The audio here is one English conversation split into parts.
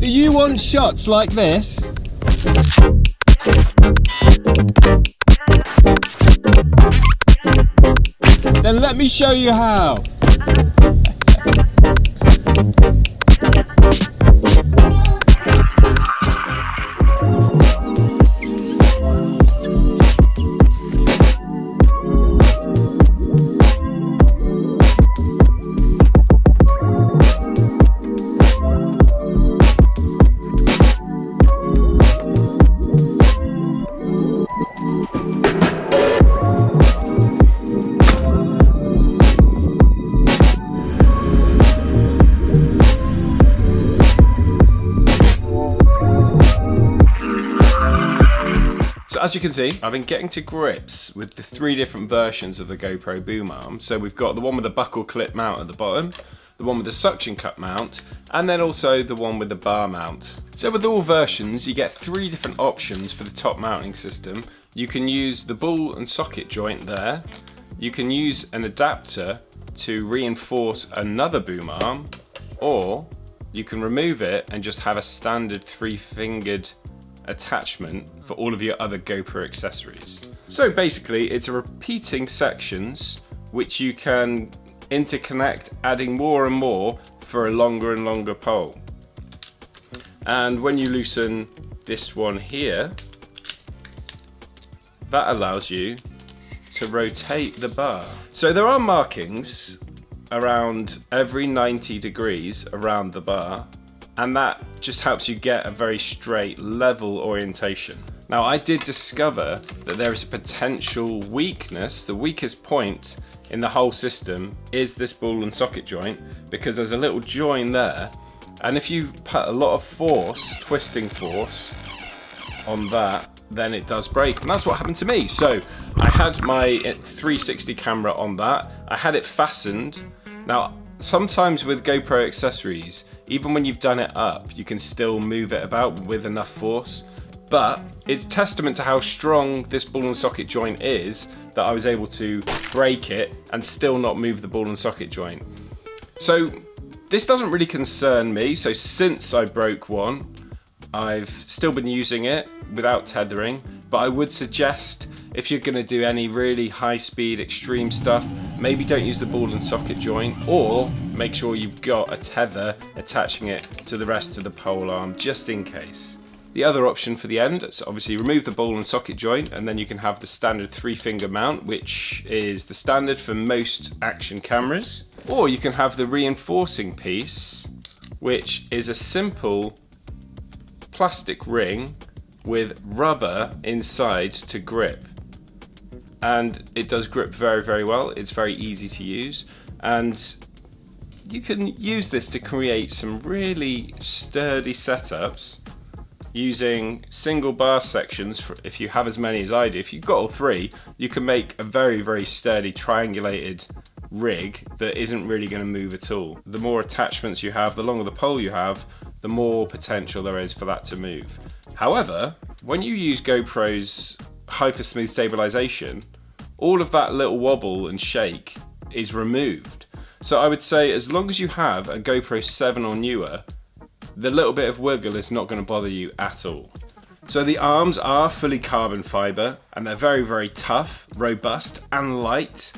Do you want shots like this? Then let me show you how. So as you can see, I've been getting to grips with the 3 different versions of the GoPro boom arm. So we've got the one with the buckle clip mount at the bottom, the one with the suction cup mount, and then also the one with the bar mount. So with all versions, you get 3 different options for the top mounting system. You can use the ball and socket joint there. You can use an adapter to reinforce another boom arm, or you can remove it and just have a standard 3-fingered attachment for all of your other GoPro accessories. So basically it's a repeating sections which you can interconnect, adding more and more for a longer and longer pole. And when you loosen this one here, that allows you to rotate the bar. So there are markings around every 90 degrees around the bar, and that just helps you get a very straight, level orientation. Now I did discover that there is a potential weakness. The weakest point in the whole system is this ball and socket joint, because there's a little join there, and if you put a lot of force, twisting force on that, then it does break, and that's what happened to me. So I had my 360 camera on that, I had it fastened. Now sometimes with GoPro accessories, even when you've done it up, you can still move it about with enough force, but it's testament to how strong this ball and socket joint is that I was able to break it and still not move the ball and socket joint. So this doesn't really concern me. So since I broke one, I've still been using it without tethering, but I would suggest if you're going to do any really high speed extreme stuff, maybe don't use the ball and socket joint, or make sure you've got a tether attaching it to the rest of the pole arm just in case. The other option for the end is obviously remove the ball and socket joint, and then you can have the standard 3-finger mount, which is the standard for most action cameras, or you can have the reinforcing piece, which is a simple plastic ring with rubber inside to grip, and it does grip very, very well. It's very easy to use, and you can use this to create some really sturdy setups using single bar sections. If you have as many as I do, if you've got all 3, you can make a very, very sturdy triangulated rig that isn't really going to move at all. The more attachments you have, the longer the pole you have, the more potential there is for that to move. However, when you use GoPro's hyper smooth stabilization, all of that little wobble and shake is removed. So I would say as long as you have a GoPro 7 or newer, the little bit of wiggle is not going to bother you at all. So the arms are fully carbon fiber, and they're very, very tough, robust and light.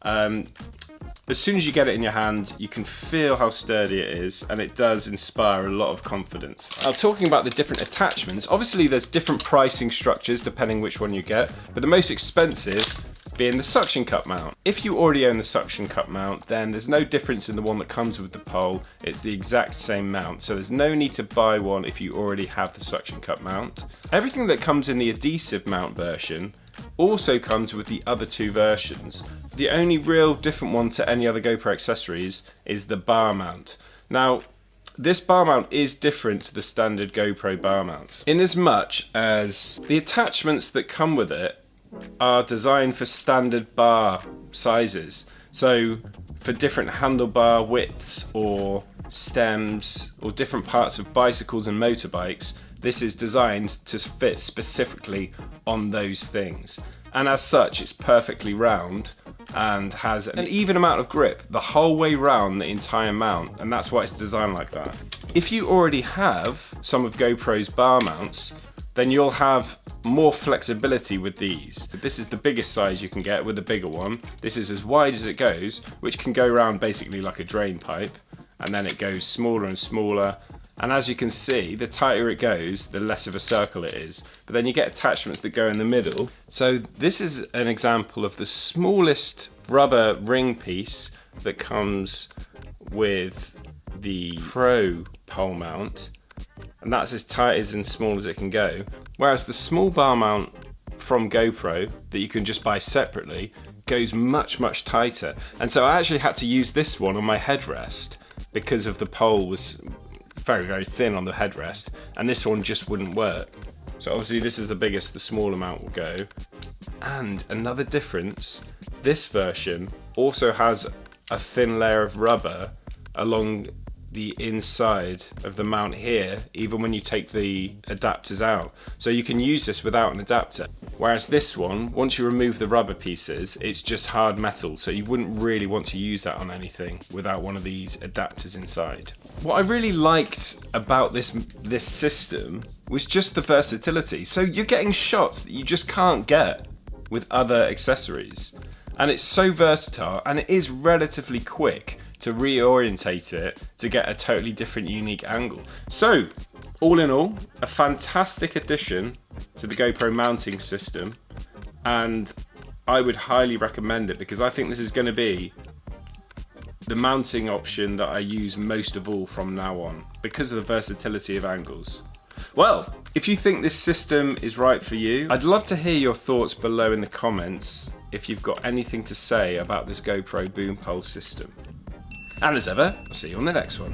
As soon as you get it in your hand, you can feel how sturdy it is, and it does inspire a lot of confidence. Now, talking about the different attachments, obviously there's different pricing structures depending which one you get, but the most expensive being the suction cup mount. If you already own the suction cup mount, then there's no difference in the one that comes with the pole. It's the exact same mount, so there's no need to buy one if you already have the suction cup mount. Everything that comes in the adhesive mount version also comes with the other 2 versions. The only real different one to any other GoPro accessories is the bar mount. Now, this bar mount is different to the standard GoPro bar mount, in as much as the attachments that come with it are designed for standard bar sizes. So for different handlebar widths or stems or different parts of bicycles and motorbikes, this is designed to fit specifically on those things. And as such, it's perfectly round and has an even amount of grip the whole way round the entire mount, and that's why it's designed like that. if you already have some of GoPro's bar mounts, then you'll have more flexibility with these. This is the biggest size you can get with a bigger one. This is as wide as it goes, which can go around basically like a drain pipe, and then it goes smaller and smaller. And as you can see, the tighter it goes, the less of a circle it is. But then you get attachments that go in the middle. So this is an example of the smallest rubber ring piece that comes with the Pro pole mount. And that's as tight as and small as it can go. Whereas the small bar mount from GoPro that you can just buy separately goes much, much tighter. And so I actually had to use this one on my headrest because of the pole was very, very thin on the headrest, and this one just wouldn't work. So obviously this is the biggest the small amount will go. And another difference, this version also has a thin layer of rubber along the inside of the mount here, even when you take the adapters out. So you can use this without an adapter. Whereas this one, once you remove the rubber pieces, it's just hard metal, so you wouldn't really want to use that on anything without one of these adapters inside. What I really liked about this system was just the versatility. So you're getting shots that you just can't get with other accessories. And it's so versatile, and it is relatively quick to reorientate it to get a totally different, unique angle. So, all in all, a fantastic addition to the GoPro mounting system, and I would highly recommend it because I think this is going to be the mounting option that I use most of all from now on because of the versatility of angles. Well, if you think this system is right for you, I'd love to hear your thoughts below in the comments if you've got anything to say about this GoPro Boom Pole system. And as ever, I'll see you on the next one.